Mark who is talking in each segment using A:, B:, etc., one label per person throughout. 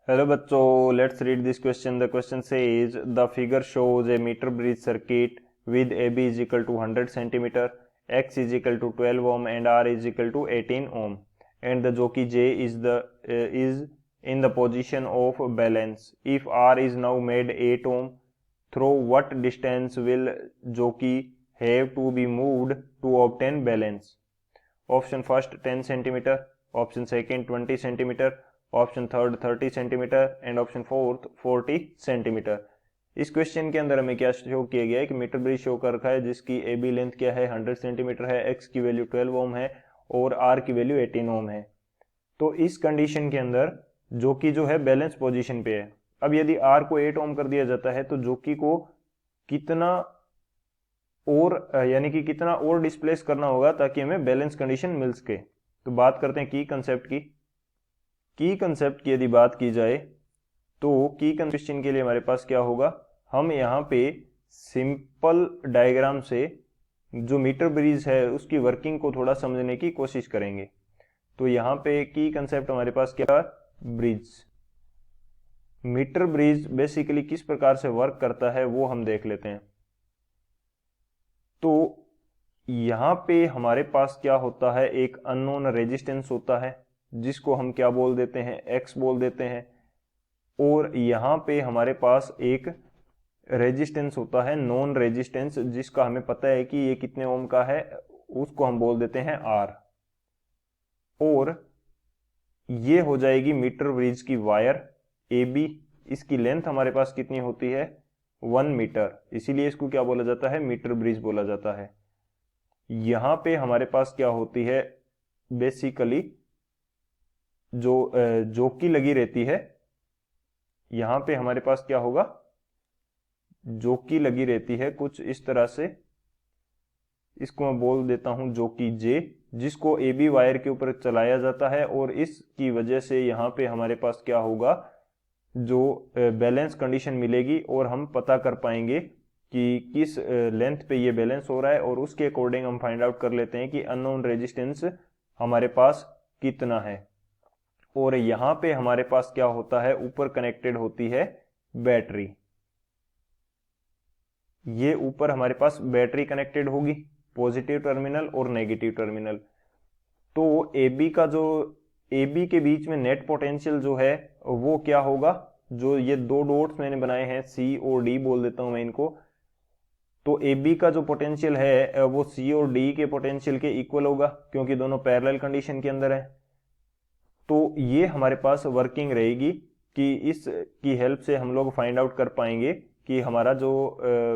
A: Hello बच्चों, let's read this question. The question says the figure shows a metre bridge circuit with AB is equal to 100 centimeter, X is equal to 12 ohm and R is equal to 18 ohm, and the jockey J is in the position of balance. If R is now made 8 ohm, through what distance will jockey have to be moved to obtain balance? Option first 10 centimeter, option second 20 centimeter, option third 30 centimetre and option fourth 40 centimetre. इस question के अंदर हमें क्या show किया गया है कि metre bridge show कर रखा है जिसकी ए बी लेंथ क्या है 100 सेंटीमीटर है, एक्स की वैल्यू 12 ओम है और आर की वैल्यू 18 ओम है. तो इस कंडीशन के अंदर जोकी जो है बैलेंस पोजीशन पे है. अब यदि आर को 8 ओम कर दिया जाता है तो जोकी को कितना और यानी कि कितना और डिस्प्लेस करना होगा ताकि हमें बैलेंस कंडीशन मिल सके. तो बात करते हैं की कंसेप्ट की कंसेप्ट की यदि बात की जाए तो की कंसेप्शन के लिए हमारे पास क्या होगा, हम यहाँ पे सिंपल डायग्राम से जो मीटर ब्रिज है उसकी वर्किंग को थोड़ा समझने की कोशिश करेंगे. तो यहाँ पे की कंसेप्ट हमारे पास क्या है, ब्रिज. मीटर ब्रिज बेसिकली किस प्रकार से वर्क करता है वो हम देख लेते हैं. तो यहाँ पे हमारे पास क्या होता है, एक अननोन रेजिस्टेंस होता है जिसको हम क्या बोल देते हैं, एक्स बोल देते हैं. और यहाँ पे हमारे पास एक रेजिस्टेंस होता है नॉन रेजिस्टेंस जिसका हमें पता है कि ये कितने ओम का है, उसको हम बोल देते हैं आर. और ये हो जाएगी मीटर ब्रिज की वायर ए बी. इसकी लेंथ हमारे पास कितनी होती है 1 मीटर, इसीलिए इसको क्या बोला जाता है, मीटर ब्रिज बोला जाता है. यहां पे हमारे पास क्या होती है, बेसिकली जो की लगी रहती है, यहां पे हमारे पास क्या होगा, जो की लगी रहती है कुछ इस तरह से. इसको मैं बोल देता हूं जो की जे, जिसको ए बी वायर के ऊपर चलाया जाता है. और इसकी वजह से यहां पे हमारे पास क्या होगा, जो बैलेंस कंडीशन मिलेगी और हम पता कर पाएंगे कि किस लेंथ पे ये बैलेंस हो रहा है. और उसके अकॉर्डिंग हम फाइंड आउट कर लेते हैं कि अननोन रेजिस्टेंस हमारे पास कितना है. और यहां पे हमारे पास क्या होता है, ऊपर कनेक्टेड होती है बैटरी. ये ऊपर हमारे पास बैटरी कनेक्टेड होगी, पॉजिटिव टर्मिनल और नेगेटिव टर्मिनल. तो ए बी के बीच में नेट पोटेंशियल जो है वो क्या होगा, जो ये दो डॉट्स मैंने बनाए हैं सी और डी बोल देता हूं मैं इनको. तो ए बी का जो पोटेंशियल है वो सी और डी के पोटेंशियल के इक्वल होगा क्योंकि दोनों पैरेलल कंडीशन के अंदर है. तो ये हमारे पास वर्किंग रहेगी कि इसकी हेल्प से हम लोग फाइंड आउट कर पाएंगे कि हमारा जो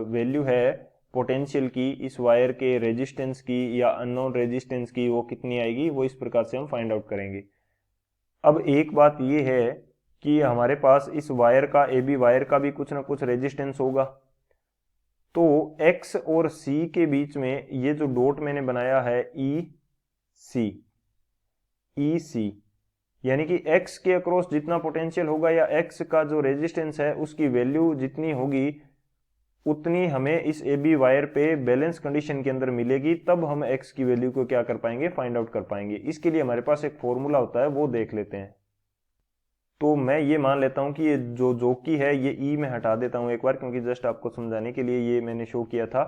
A: वैल्यू है पोटेंशियल की इस वायर के रेजिस्टेंस की या अननोन रेजिस्टेंस की वो कितनी आएगी, वो इस प्रकार से हम फाइंड आउट करेंगे. अब एक बात ये है कि हमारे पास इस वायर का ए बी वायर का भी कुछ ना कुछ रेजिस्टेंस होगा. तो एक्स और सी के बीच में ये जो डॉट मैंने बनाया है ई सी, यानी कि x के अक्रॉस जितना पोटेंशियल होगा या x का जो रेजिस्टेंस है उसकी वैल्यू जितनी होगी उतनी हमें इस ए बी वायर पे बैलेंस कंडीशन के अंदर मिलेगी. तब हम x की वैल्यू को क्या कर पाएंगे, फाइंड आउट कर पाएंगे. इसके लिए हमारे पास एक फॉर्मूला होता है, वो देख लेते हैं. तो मैं ये मान लेता हूं कि ये जो की है ये ई में हटा देता हूं एक बार, क्योंकि जस्ट आपको समझाने के लिए ये मैंने शो किया था.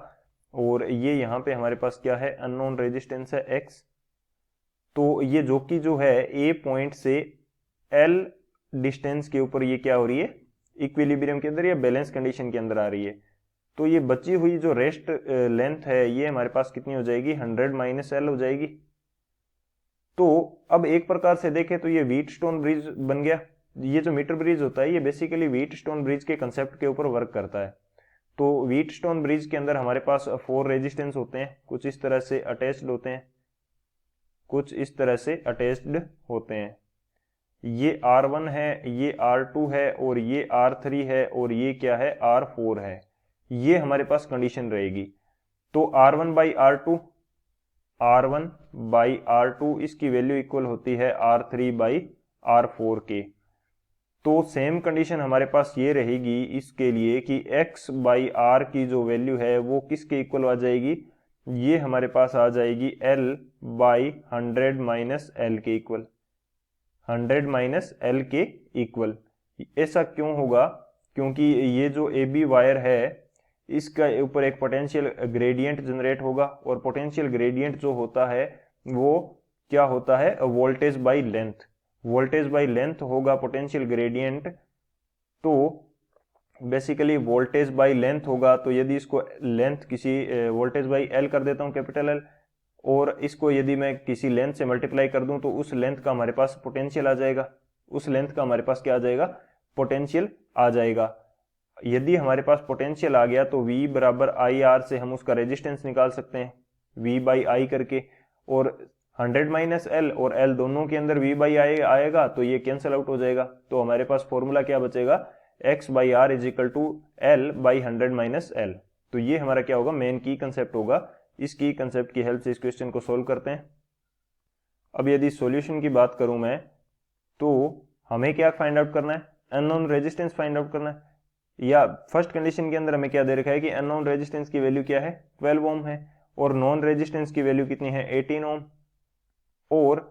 A: और ये यहाँ पे हमारे पास क्या है, अननोन रेजिस्टेंस है x. तो ये जो है ए पॉइंट से एल डिस्टेंस के ऊपर ये क्या हो रही है, इक्विलिब्रियम के अंदर या बैलेंस कंडीशन के अंदर आ रही है. तो ये बची हुई जो रेस्ट लेंथ है ये हमारे पास कितनी हो जाएगी, 100 माइनस एल हो जाएगी. तो अब एक प्रकार से देखें तो ये व्हीटस्टोन ब्रिज बन गया. ये जो मीटर ब्रिज होता है ये बेसिकली व्हीटस्टोन ब्रिज के कंसेप्ट के ऊपर वर्क करता है. तो व्हीटस्टोन ब्रिज के अंदर हमारे पास 4 रेजिस्टेंस होते हैं, कुछ इस तरह से अटैच्ड होते हैं, कुछ इस तरह से अटैच्ड होते हैं. ये R1 है, ये R2 है और ये R3 है और ये क्या है, R4 है. ये हमारे पास कंडीशन रहेगी. तो R1 बाई R2 इसकी वैल्यू इक्वल होती है R3 बाई R4 के. तो सेम कंडीशन हमारे पास ये रहेगी इसके लिए कि x बाई R की जो वैल्यू है वो किसके इक्वल आ जाएगी, ये हमारे पास आ जाएगी L बाई 100 माइनस एल के इक्वल, 100 माइनस एल के इक्वल. ऐसा क्यों होगा? क्योंकि ये जो ए बी वायर है इसका ऊपर एक पोटेंशियल ग्रेडियंट जनरेट होगा, और पोटेंशियल ग्रेडियंट जो होता है वो क्या होता है? Voltage by length. Voltage by length होगा पोटेंशियल ग्रेडियंट। तो बेसिकली वोल्टेज बाय लेंथ होगा, तो यदि इसको लेंथ किसी वोल्टेज बाय एल कर देता हूं, कैपिटल एल, और इसको यदि मैं किसी लेंथ से मल्टीप्लाई कर दूं तो उस लेंथ का हमारे पास पोटेंशियल आ जाएगा। उस लेंथ का हमारे पास क्या आ जाएगा? पोटेंशियल आ जाएगा। यदि हमारे पास पोटेंशियल आ गया तो V बराबर आई आर से हम उसका रेजिस्टेंस निकाल सकते हैं, V बाई आई करके। और 100 माइनस एल और एल दोनों के अंदर V बाई आई आएगा तो ये कैंसिल आउट हो जाएगा। तो हमारे पास फॉर्मूला क्या बचेगा? x by R is equal to L by 100 minus L. तो ये हमारा क्या होगा? मेन की कंसेप्ट होगा। इस की कंसेप्ट की हेल्प से इस क्वेश्चन को सोल्व करते हैं। अब यदि सॉल्यूशन की बात करूं मैं, तो हमें क्या फाइंड आउट करना है? अननोन रेजिस्टेंस फाइंड आउट करना है। या फर्स्ट कंडीशन के अंदर हमें क्या दे रखा है कि अननोन रेजिस्टेंस की वैल्यू क्या है? 12 ओम है, और नॉन रेजिस्टेंस की वैल्यू कितनी है? 18 ओम। और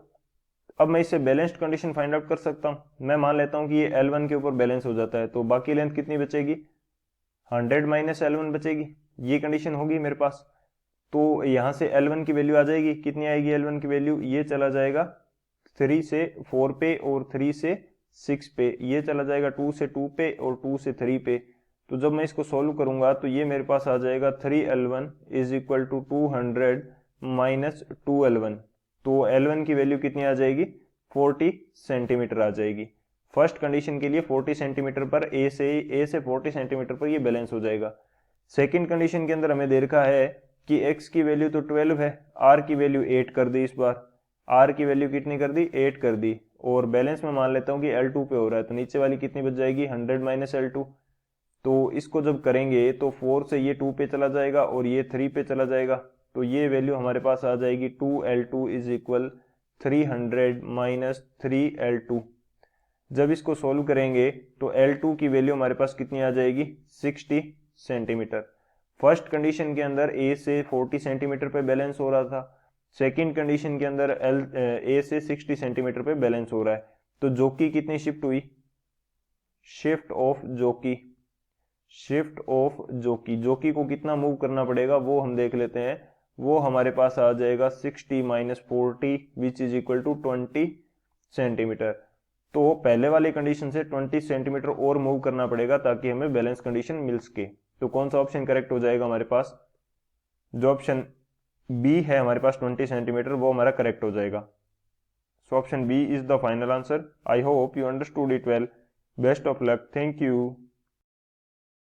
A: अब मैं इससे बैलेंस्ड कंडीशन फाइंड आउट कर सकता हूं। मैं मान लेता हूं कि ये L1 के ऊपर बैलेंस हो जाता है, तो बाकी लेंथ कितनी बचेगी? 100 माइनस L1 बचेगी। ये कंडीशन होगी मेरे पास। तो यहां से L1 की वैल्यू आ जाएगी, कितनी आएगी L1 की वैल्यू? ये चला जाएगा 3 से 4 पे और 3 से 6 पे, ये चला जाएगा 2 से 2 पे और 2 से 3 पे। तो जब मैं इसको सोल्व करूंगा तो ये मेरे पास आ जाएगा 3L1 is equal to 200 minus 2L1। तो L1 की वैल्यू कितनी आ जाएगी? 40 सेंटीमीटर आ जाएगी। फर्स्ट कंडीशन के लिए 40 सेंटीमीटर पर ए से 40 सेंटीमीटर पर ये बैलेंस हो जाएगा। सेकंड कंडीशन के अंदर हमें दे रखा है कि x की वैल्यू तो 12 है, r की वैल्यू 8 कर दी। इस बार r की वैल्यू कितनी कर दी? 8 कर दी। और बैलेंस में मान लेता हूं कि L2 पे हो रहा है, तो नीचे वाली कितनी बच जाएगी? 100 माइनस L2। तो इसको जब करेंगे तो 4 से ये 2 पे चला जाएगा और ये 3 पे चला जाएगा। तो ये वैल्यू हमारे पास आ जाएगी 2L2 is equal 300 minus 3L2। जब इसको सोल्व करेंगे तो L2 की वैल्यू हमारे पास कितनी आ जाएगी? 60 सेंटीमीटर। फर्स्ट कंडीशन के अंदर A से 40 सेंटीमीटर पे बैलेंस हो रहा था, सेकंड कंडीशन के अंदर A से 60 सेंटीमीटर पे बैलेंस हो रहा है। तो जोकी कितनी शिफ्ट हुई? शिफ्ट ऑफ जोकी, शिफ्ट ऑफ जोकी, जोकी को कितना मूव करना पड़ेगा वो हम देख लेते हैं। वो हमारे पास आ जाएगा 60 minus 40 which is equal to 20 centimetre. तो पहले वाली कंडीशन से 20 सेंटीमीटर और मूव करना पड़ेगा ताकि हमें बैलेंस कंडीशन मिल सके। तो कौन सा ऑप्शन करेक्ट हो जाएगा हमारे पास? जो ऑप्शन बी है हमारे पास 20 सेंटीमीटर, वो हमारा करेक्ट हो जाएगा। So option B is the final answer. I hope you understood it well. Best of luck. Thank you.